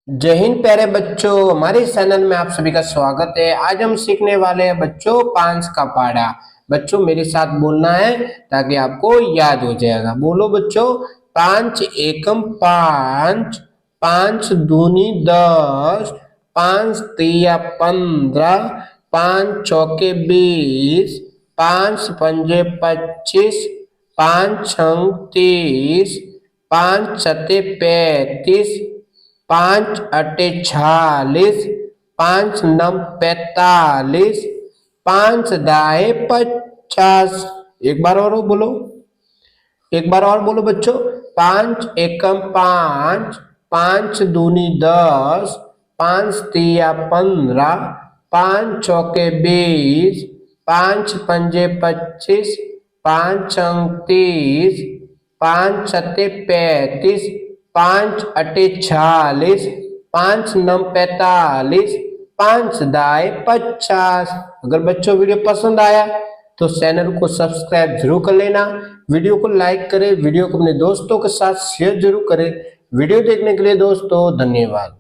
जय हिंद प्यारे बच्चों, हमारे चैनल में आप सभी का स्वागत है। आज हम सीखने वाले हैं बच्चों 5 का पहाड़ा। बच्चों मेरे साथ बोलना है ताकि आपको याद हो जाएगा। बोलो बच्चों, 5 एकम 5, 5 दूनी 10, 5 तिया 15, 5 चौके 20, 5 पंजे 25, 5 छंग 30, 5 सते 35, 5 अटे 46, 5 नम 45, 5 दाए 50। एक बार और बोलो, एक बार और बोलो बच्चों। 5 एकम 5, 5 दूनी 10, 5 तिया 15, 5 चौके 20, 5 पंजे 25, 5 छंग 30, 5 सते 35, 5 अटे 46, 5 नम 45, 5 दाए 50। अगर बच्चों वीडियो पसंद आया तो चैनल को सब्सक्राइब जरूर कर लेना, वीडियो को लाइक करें, वीडियो को अपने दोस्तों के साथ शेयर जरूर करें। वीडियो देखने के लिए दोस्तों धन्यवाद।